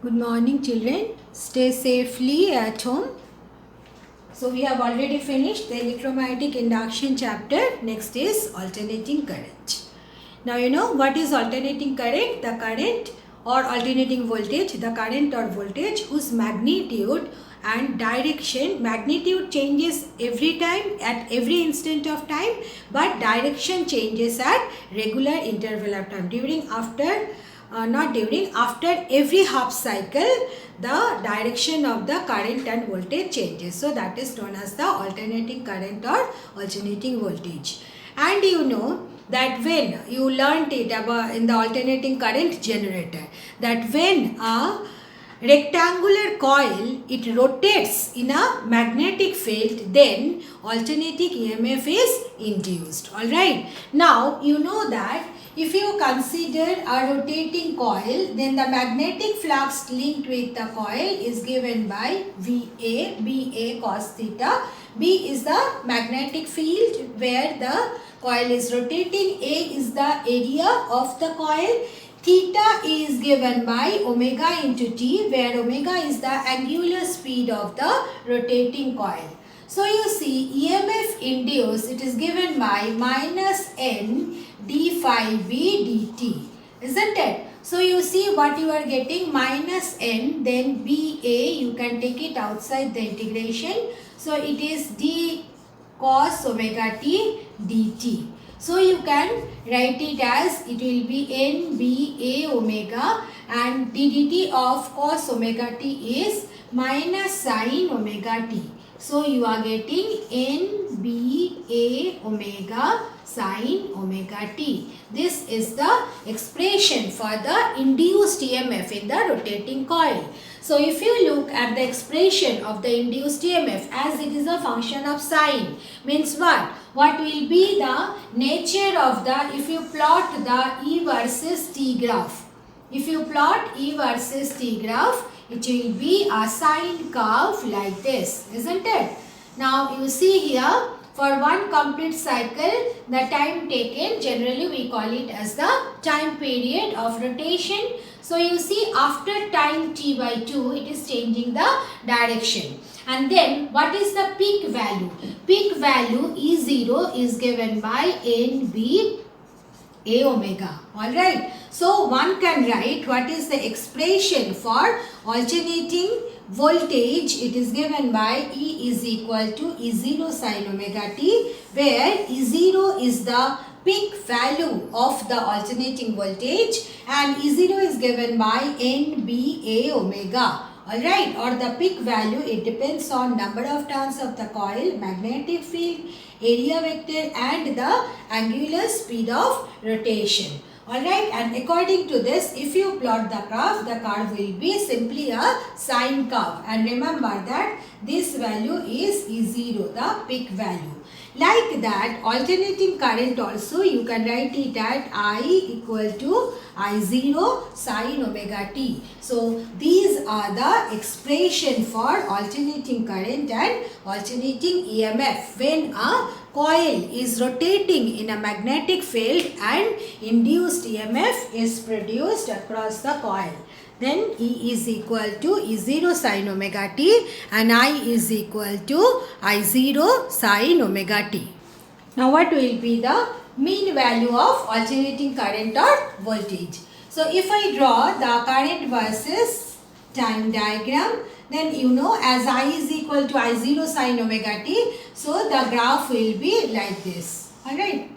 Good morning, children. Stay safely at home. So we have already finished the electromagnetic induction chapter. Next is alternating current. Now you know what is alternating current? The current or alternating voltage, the current or voltage whose magnitude and direction, magnitude changes every time at every instant of time, but direction changes at regular interval of time. After every half cycle, the direction of the current and voltage changes. So that is known as the alternating current or alternating voltage. And you know that when you learnt it about in the alternating current generator, that when a rectangular coil, it rotates in a magnetic field, then alternating EMF is induced. Alright. Now you know that if you consider a rotating coil, then the magnetic flux linked with the coil is given by VA, BA cos theta. B is the magnetic field where the coil is rotating. A is the area of the coil. Theta is given by omega into T, where omega is the angular speed of the rotating coil. So you see EMF induced, it is given by minus N d phi b dt, isn't it? So you see what you are getting, minus N, then BA, you can take it outside the integration. So it is d cos omega t dt. So you can write it as, it will be N B A omega, and ddt of cos omega t is minus sin omega t. So you are getting N B A omega sin omega t. This is the expression for the induced EMF in the rotating coil. So if you look at the expression of the induced EMF, as it is a function of sine, means what? What will be the nature of the, if you plot the E versus T graph. If you plot E versus T graph, it will be a sine curve like this, isn't it? Now you see here, for one complete cycle, the time taken, generally we call it as the time period of rotation. So you see, after time t by 2, it is changing the direction. And then what is the peak value? Peak value E0 is given by NB A omega. Alright. So one can write what is the expression for alternating voltage. It is given by E is equal to E0 sin omega t, where E0 is the peak value of the alternating voltage and E0 is given by NBA omega. Alright, or the peak value, it depends on number of turns of the coil, magnetic field, area vector and the angular speed of rotation. Alright, and according to this, if you plot the curve will be simply a sine curve. And remember that this value is E0, the peak value. Like that, alternating current also, you can write it at I equal to I0 sin omega t. So these are the expression for alternating current and alternating EMF when a coil is rotating in a magnetic field and induced EMF is produced across the coil. Then E is equal to E0 sin omega t and I is equal to I0 sin omega t. Now what will be the mean value of alternating current or voltage? So if I draw the current versus time diagram, then you know, as I is equal to I0 sin omega t, so the graph will be like this. Alright.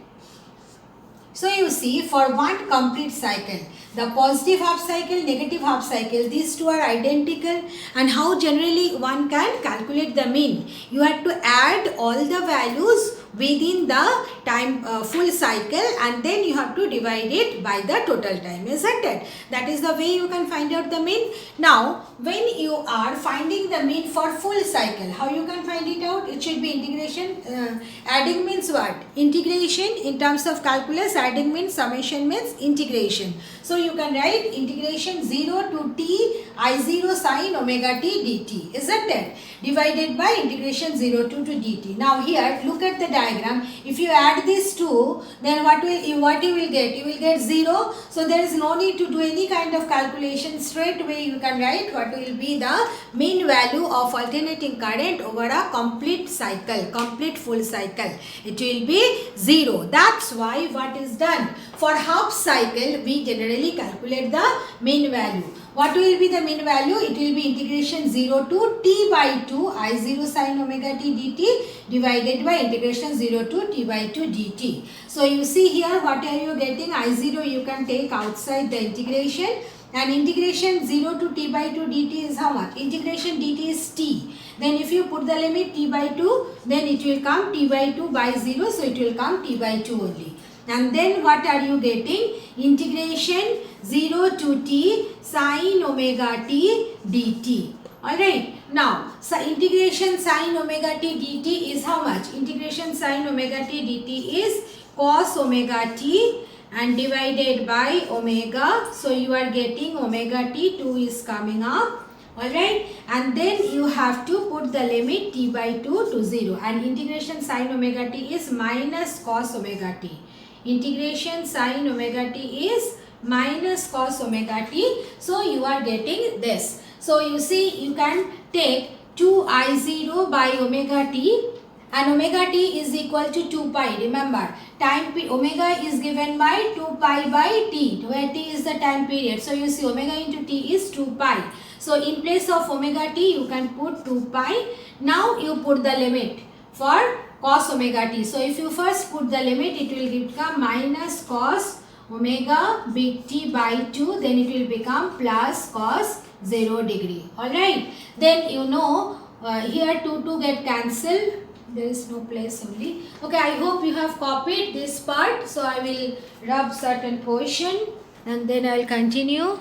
So you see, for one complete cycle, the positive half cycle, negative half cycle, these two are identical. And how generally one can calculate the mean? You have to add all the values within the time full cycle and then you have to divide it by the total time, isn't it? That is the way you can find out the mean. Now, when you are finding the mean for full cycle, how you can find it out? It should be integration. Adding means what? integration in terms of calculus, adding means summation means integration. So you can write integration 0 to t I0 sine omega t dt, isn't it? Divided by integration 0 to dt. Now here look at the diagram. If you add these two, then what you will get? You will get 0. So there is no need to do any kind of calculation. Straight away you can write what will be the mean value of alternating current over a complete cycle, complete full cycle. It will be 0. That's why what is done? For half cycle we generally calculate the mean value. What will be the mean value? It will be integration 0 to t by 2 I0 sine omega t dt divided by integration 0 to t by 2 dt. So you see here what are you getting? I0 you can take outside the integration, and integration 0 to t by 2 dt is how much? Integration dt is t. Then if you put the limit t by 2, then it will come t by 2 by 0, so it will come t by 2 only. And then what are you getting? Integration 0 to t sine omega t dt. Alright. Now, so integration sine omega t dt is how much? Integration sine omega t dt is cos omega t and divided by omega. So you are getting omega t, 2 is coming up. Alright, and then you have to put the limit t by 2 to 0, and integration sine omega t is minus cos omega t. Integration sine omega t is minus cos omega t. So you are getting this. So you see you can take 2I0 by omega t, and omega t is equal to 2 pi. Remember, time omega is given by 2 pi by t, where t is the time period. So you see omega into t is 2 pi. So in place of omega t you can put 2 pi. Now you put the limit for cos omega t. So if you first put the limit, it will become minus cos omega big T by 2, then it will become plus cos 0 degree. Alright, then you know here 2 get cancelled. There is no place only. Okay, I hope you have copied this part. So I will rub certain portion and then I will continue.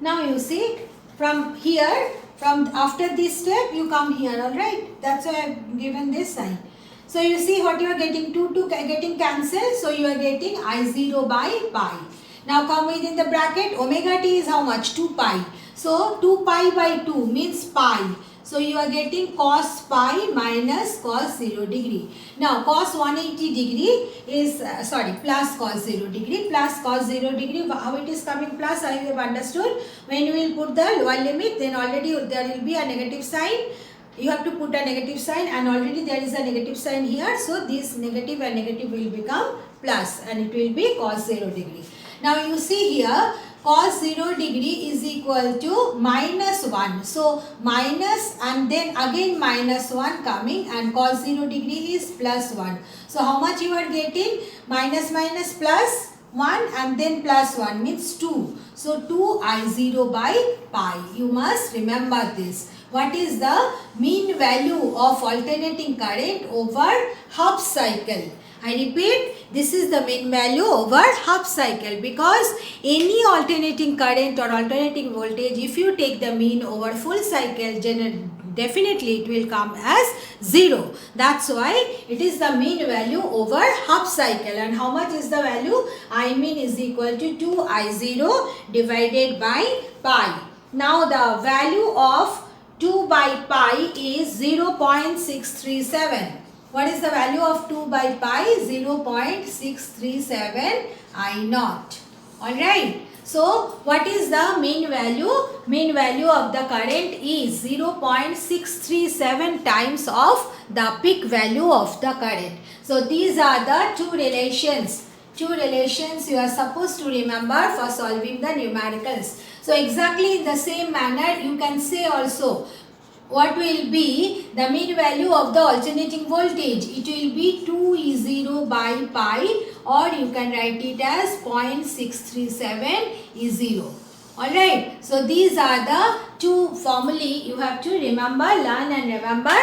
Now you see, from here, from after this step you come here, alright. That's why I have given this sign. So you see what you are getting, 2 getting cancelled. So you are getting I0 by pi. Now come within the bracket, omega t is how much? 2 pi. So 2 pi by 2 means pi. So you are getting cos pi minus cos 0 degree. Now cos 180 degree is, plus cos 0 degree. Plus cos 0 degree, how it is coming plus, I have understood. When you will put the lower limit, then already there will be a negative sign. You have to put a negative sign, and already there is a negative sign here. So this negative and negative will become plus, and it will be cos 0 degree. Now you see here, cos 0 degree is equal to minus 1. So minus and then again minus 1 coming, and cos 0 degree is plus 1. So how much you are getting? Minus minus plus 1 and then plus 1 means 2. So 2I0 by pi. You must remember this. What is the mean value of alternating current over half cycle? I repeat, this is the mean value over half cycle, because any alternating current or alternating voltage, if you take the mean over full cycle, definitely it will come as 0. That's why it is the mean value over half cycle. And how much is the value? I mean is equal to 2I0 divided by pi. Now the value of 2 by pi is 0.637. What is the value of 2 by pi? 0.637 I naught. Alright. So, what is the mean value? Mean value of the current is 0.637 times of the peak value of the current. So, these are the two relations. Two relations you are supposed to remember for solving the numericals. So, exactly in the same manner you can say also, what will be the mean value of the alternating voltage? It will be 2E0 by pi, or you can write it as 0.637 E0. Alright. So these are the two formulae you have to remember, learn and remember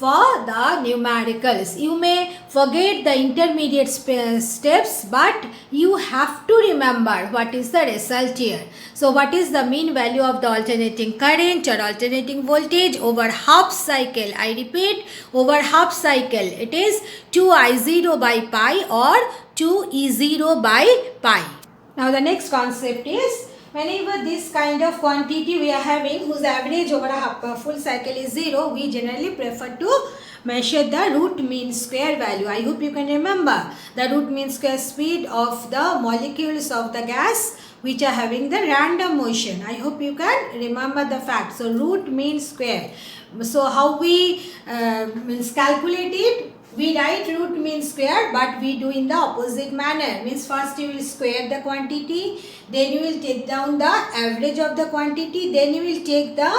for the numericals. You may forget the intermediate steps, but you have to remember what is the result here. So what is the mean value of the alternating current or alternating voltage over half cycle? I repeat, over half cycle it is 2I0 by pi or 2E0 by pi. Now the next concept is, whenever this kind of quantity we are having whose average over a full cycle is 0, we generally prefer to measure the root mean square value. I hope you can remember the root mean square speed of the molecules of the gas which are having the random motion. I hope you can remember the fact. So root mean square. So how we calculate it? We write root mean square, but we do in the opposite manner. Means first you will square the quantity, then you will take down the average of the quantity, then you will take the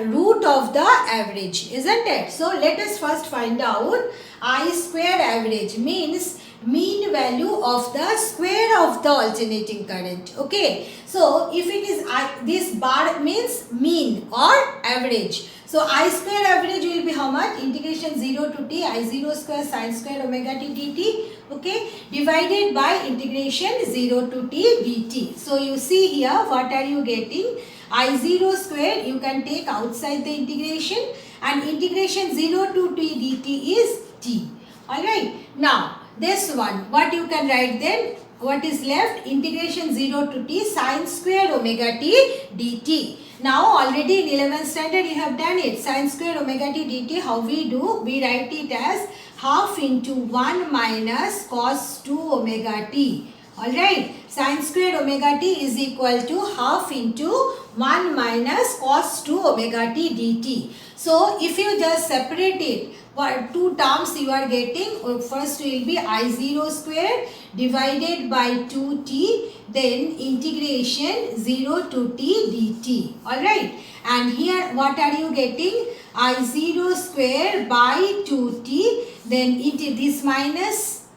root of the average, isn't it? So let us first find out I square average means mean value of the square of the alternating current. Okay, so if it is this bar means mean or average. So I square average will be how much? Integration 0 to t I0 square sin square omega t dt, okay, divided by integration 0 to t dt. So you see here, what are you getting? I0 square you can take outside the integration, and integration 0 to t dt is t. Alright, now this one, what you can write then? What is left? Integration 0 to t sin square omega t dt. Now already in 11th standard you have done it. Sin square omega t dt, how we do? We write it as half into 1 minus cos 2 omega t. Alright, sin square omega t is equal to half into 1 minus cos 2 omega t dt. So if you just separate it, what two terms you are getting? First will be I0 square divided by 2t, then integration 0 to t dt. Alright, and here what are you getting? I0 square by 2t, then into this minus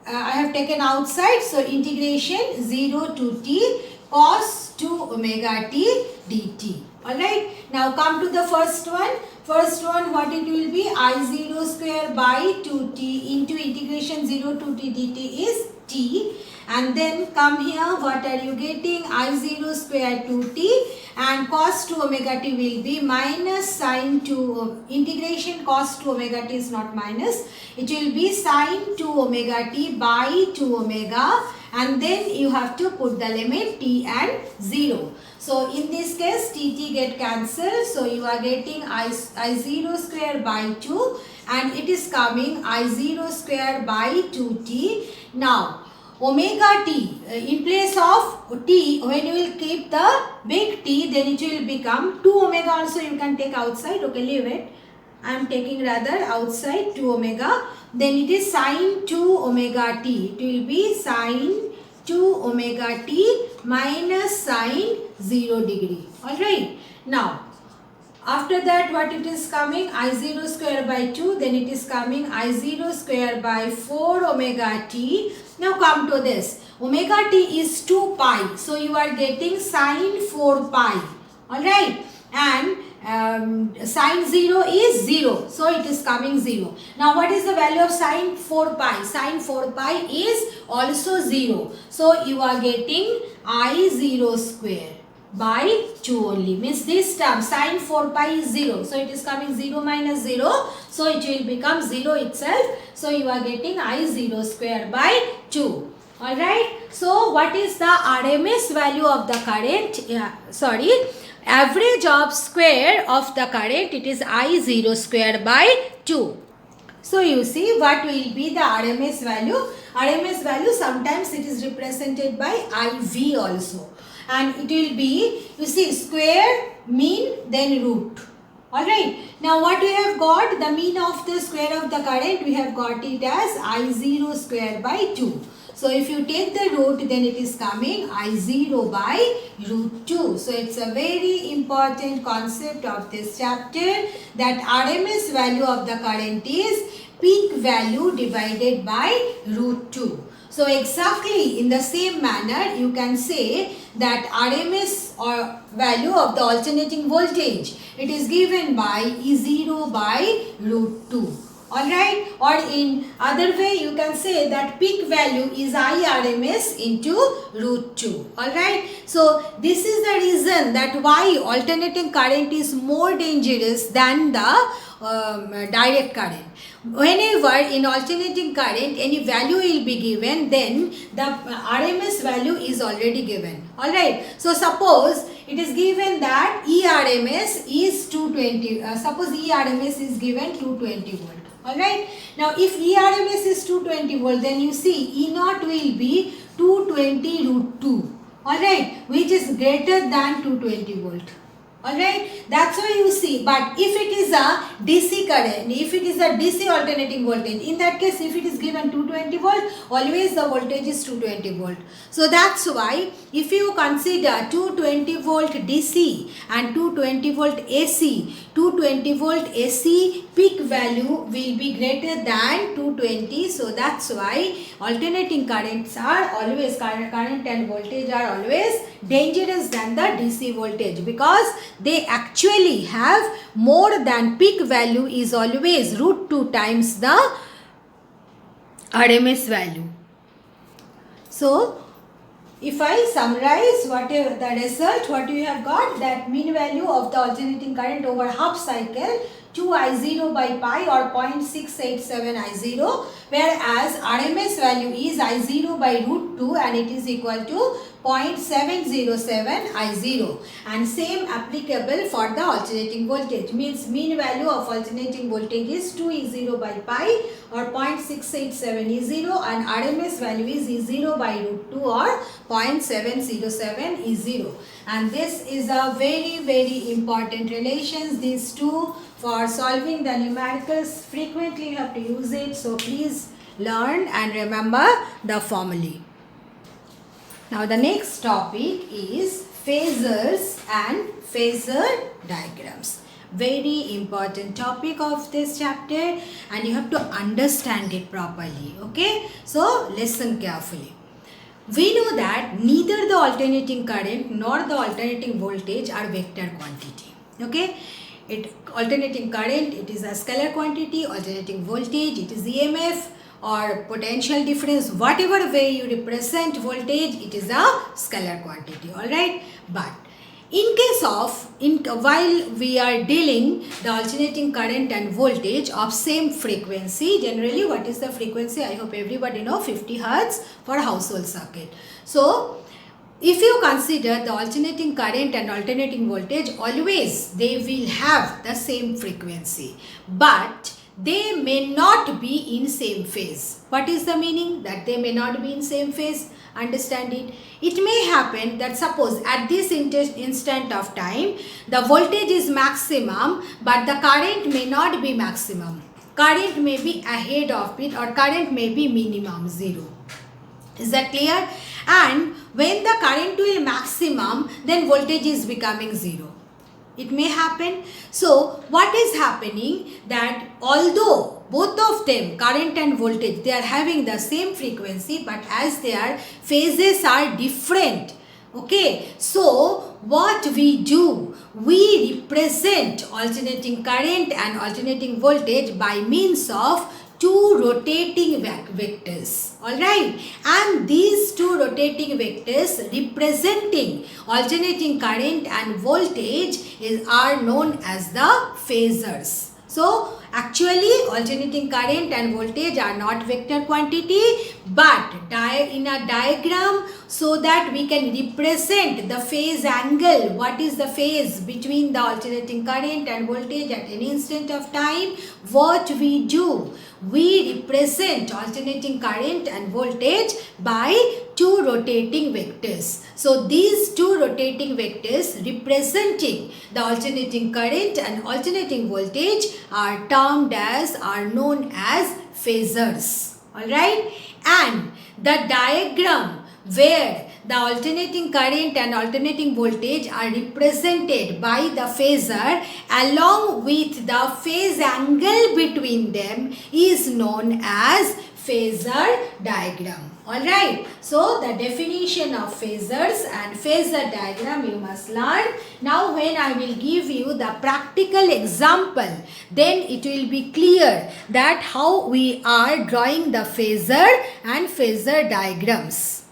I have taken outside, so integration 0 to t cos 2 omega t dt. Alright, now come to the first one. First one, what it will be? I0 square by 2t into integration 0 to t dt is t. And then come here, what are you getting? I0 square 2t and cos 2 omega t will be minus sin 2, integration cos 2 omega t is not minus, it will be sin 2 omega t by 2 omega, and then you have to put the limit t and 0. So in this case t get cancelled, so you are getting I0 square by 2 and it is coming I0 square by 2t. Now omega t, in place of t, when you will keep the big T, then it will become 2 omega also you can take outside. Okay, leave it. I am taking rather outside 2 omega. Then it is sin 2 omega t. It will be sin 2 omega t minus sin 0 degree. Alright. Now, after that what it is coming? I0 square by 2. Then it is coming I0 square by 4 omega t. Now come to this. Omega t is 2 pi. So you are getting sin 4 pi. Alright. And sin 0 is 0. So it is coming 0. Now what is the value of sin 4 pi? Sin 4 pi is also 0. So you are getting I0 square by 2 only. Means this term sin 4 pi is 0. So it is coming 0 minus 0. So it will become 0 itself. So you are getting I0 square by 2. Alright. So what is the RMS value of the current? Average of square of the current, it is I0 square by 2. So you see what will be the RMS value. RMS value sometimes it is represented by IV also. And it will be, you see, square, mean, then root. Alright. Now what we have got? The mean of the square of the current, we have got it as I0 square by 2. So if you take the root, then it is coming I0 by root 2. So it's a very important concept of this chapter, that RMS value of the current is peak value divided by root 2. So exactly in the same manner, you can say that RMS or value of the alternating voltage, it is given by E0 by root 2. Alright, or in other way you can say that peak value is IRMS into root 2. Alright, so this is the reason that why alternating current is more dangerous than the direct current. Whenever in alternating current any value will be given, then the RMS value is already given. Alright, so suppose it is given that ERMS is 220, suppose ERMS is given 220 volt. Alright, now if ERMS is 220 volt, then you see E0 will be 220 root 2. Alright, which is greater than 220 volt. Alright, that's why you see. But if it is a DC current, if it is a DC alternating voltage, in that case if it is given 220 volt, always the voltage is 220 volt. So that's why if you consider 220 volt DC and 220 volt AC, 220 volt AC peak value will be greater than 220. So that's why alternating currents are always, current and voltage are always dangerous than the DC voltage, because they actually have more than peak value is always root 2 times the RMS value. So if I summarize whatever the result, what you have got, that mean value of the alternating current over half cycle 2 I0 by pi or 0.687 I0, whereas RMS value is I0 by root 2 and it is equal to 0.707 I0, and same applicable for the alternating voltage, means mean value of alternating voltage is 2 E0 by pi or 0.687 E0 and RMS value is E0 by root 2 or 0.707 E0, and this is a very important relations, these two. For solving the numericals, frequently you have to use it, so please learn and remember the formulae. Now the next topic is phasors and phasor diagrams. Very important topic of this chapter, and you have to understand it properly. Okay, so listen carefully. We know that neither the alternating current nor the alternating voltage are vector quantity. Okay, alternating current, it is a scalar quantity, alternating voltage, it is EMF or potential difference, whatever way you represent voltage, it is a scalar quantity. Alright, but in case of, while we are dealing the alternating current and voltage of same frequency, generally what is the frequency? I hope everybody know 50 Hertz for household circuit. So if you consider the alternating current and alternating voltage, always they will have the same frequency, but they may not be in same phase. What is the meaning that they may not be in same phase? Understand it. It may happen that suppose at this instant of time the voltage is maximum, but the current may not be maximum. Current may be ahead of it, or current may be minimum 0. Is that clear? And when the current will maximum, then voltage is becoming 0. It may happen. So what is happening, that although both of them, current and voltage, they are having the same frequency, but as their phases are different. Okay, so what we do, we represent alternating current and alternating voltage by means of two rotating vectors. Alright, and these two rotating vectors representing alternating current and voltage are known as the phasors. So actually alternating current and voltage are not vector quantity, but in a diagram, so that we can represent the phase angle. What is the phase between the alternating current and voltage at any instant of time? What we do, we represent alternating current and voltage by two rotating vectors. So these two rotating vectors representing the alternating current and alternating voltage are known as phasors. Alright, and the diagram where the alternating current and alternating voltage are represented by the phasor along with the phase angle between them is known as phasor diagram. Alright, so the definition of phasors and phasor diagram you must learn. Now when I will give you the practical example, then it will be clear that how we are drawing the phasor and phasor diagrams.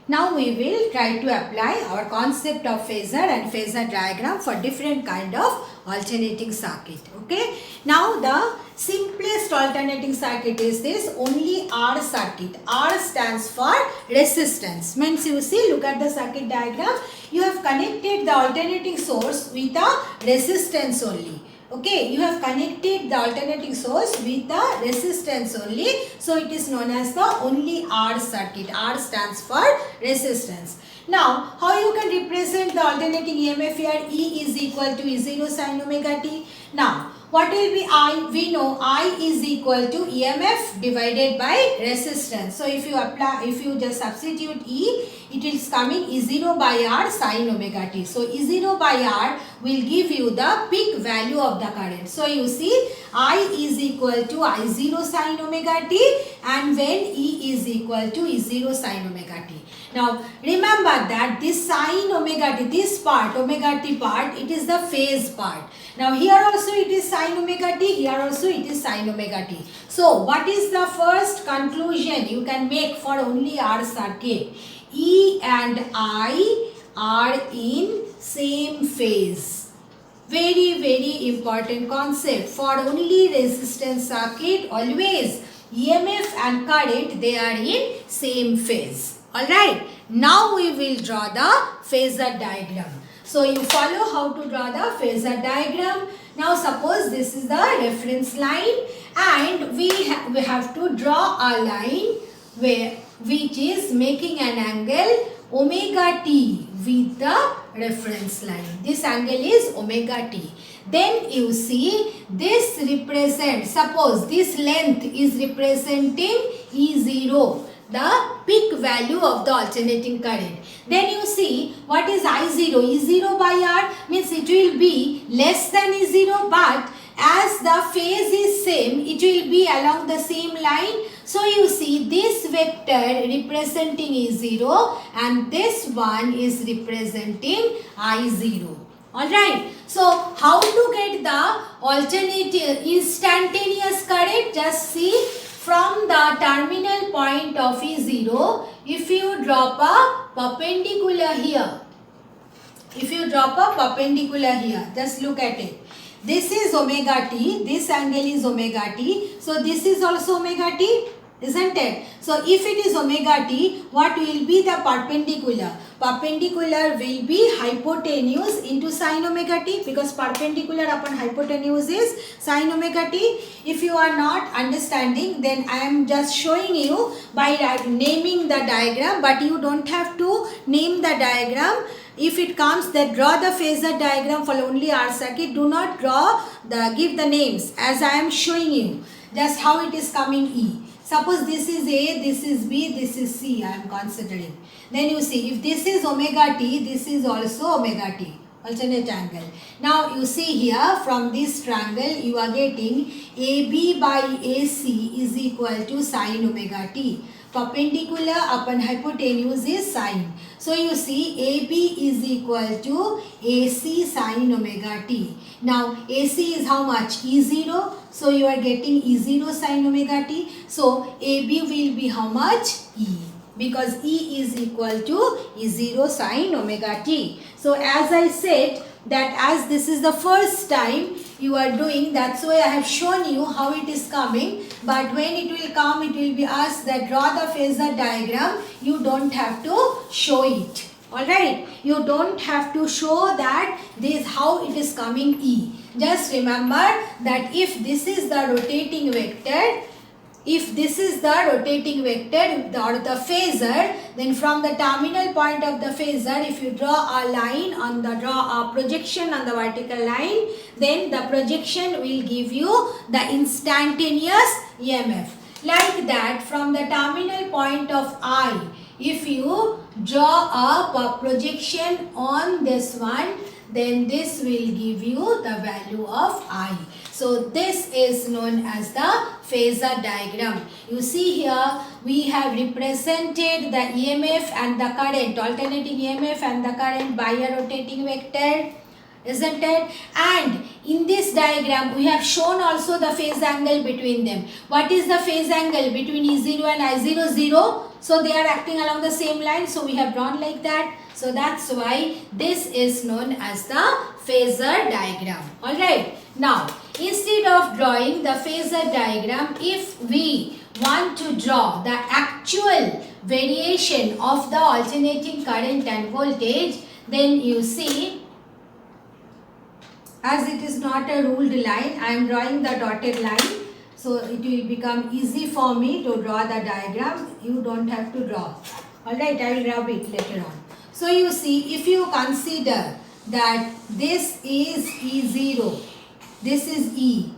Now we will try to apply our concept of phasor and phasor diagram for different kind of alternating circuit. Okay. Now the simplest alternating circuit is this only R circuit. R stands for resistance. Means you see, look at the circuit diagram. You have connected the alternating source with a resistance only. Okay, you have connected the alternating source with the resistance only. So it is known as the only R circuit. R stands for resistance. Now, how you can represent the alternating EMF here? E is equal to E0 sin omega t. Now, what will be I? We know I is equal to EMF divided by resistance. So if you just substitute E, it is coming E0 by R sin omega t. So E0 by R will give you the peak value of the current. So you see I is equal to I0 sin omega t, and when E is equal to E0 sin omega t. Now remember that this sin omega t, this part, omega t part, it is the phase part. Now here also it is sin omega t, here also it is sin omega t. So what is the first conclusion you can make for only R circuit? E and I are in same phase. Very important concept. For only resistance circuit, always EMF and current, they are in same phase. Alright, now we will draw the phasor diagram. So you follow how to draw the phasor diagram. Now suppose this is the reference line, and we have to draw a line which is making an angle omega t with the reference line. This angle is omega t. Then you see this represents, suppose this length is representing E0, the peak value of the alternating current. Then you see what is I0? E0 by R means it will be less than E0, but as the phase is same, it will be along the same line. So you see this vector representing E0 and this one is representing I0. Alright, so how to get the alternating instantaneous current? Just see, from the terminal point of E0, if you drop a perpendicular here, just look at it. This is omega t, this angle is omega t, so this is also omega t, isn't it? So if it is omega t, what will be the perpendicular? Perpendicular will be hypotenuse into sin omega t, because perpendicular upon hypotenuse is sin omega t. If you are not understanding, then I am just showing you by naming the diagram, but you don't have to name the diagram. If it comes that draw the phasor diagram for only R circuit, do not give the names as I am showing you, just how it is coming E. Suppose this is A, this is B, this is C, I am considering. Then you see, if this is omega t, this is also omega t, alternate angle. Now you see here, from this triangle you are getting AB by AC is equal to sin omega t. Perpendicular upon hypotenuse is sin. So you see AB is equal to AC sin omega t. Now AC is how much? E0. So you are getting E0 sin omega t. So AB will be how much? E. Because E is equal to E0 sin omega t. So as I said, that as this is the first time you are doing, that's why I have shown you how it is coming. But when it will come, it will be asked that draw the phasor diagram. You don't have to show it. Alright, you don't have to show that this how it is coming E. Just remember that if this is the rotating vector, or the phasor, then from the terminal point of the phasor, if you draw a projection on the vertical line, then the projection will give you the instantaneous EMF. Like that, from the terminal point of I, if you draw a projection on this one, then this will give you the value of I. So this is known as the phasor diagram. You see here we have represented the EMF and the current, alternating EMF and the current by a rotating vector, isn't it? And in this diagram we have shown also the phase angle between them. What is the phase angle between E0 and I0? 0. So they are acting along the same line, so we have drawn like that. So that's why this is known as the phasor diagram. Alright, now instead of drawing the phasor diagram, if we want to draw the actual variation of the alternating current and voltage, then you see, as it is not a ruled line, I am drawing the dotted line. So it will become easy for me to draw the diagram. You don't have to draw. Alright, I will draw it later on. So you see, if you consider that this is E0, this is E.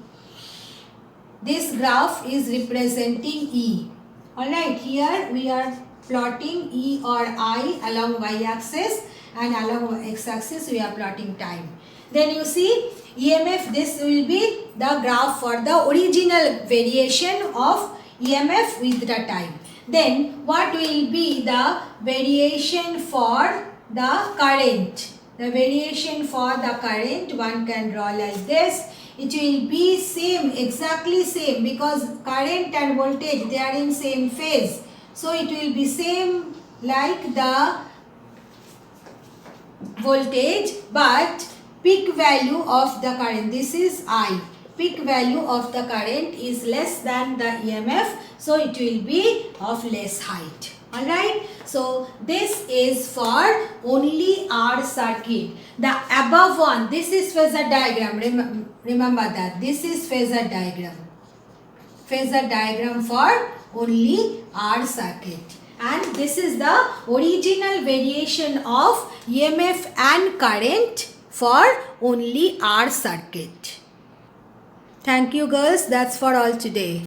This graph is representing E. Alright, here we are plotting E or I along y-axis, and along x-axis we are plotting time. Then you see EMF, this will be the graph for the original variation of EMF with the time. Then what will be the variation for the current? The variation for the current, one can draw like this. It will be same, exactly same, because current and voltage, they are in same phase. So it will be same like the voltage, but peak value of the current, this is I. Peak value of the current is less than the EMF, so it will be of less height. Alright, so this is for only R circuit. The above one, this is phasor diagram. Remember that this is phasor diagram. Phasor diagram for only R circuit. And this is the original variation of EMF and current for only R circuit. Thank you girls, that's for all today.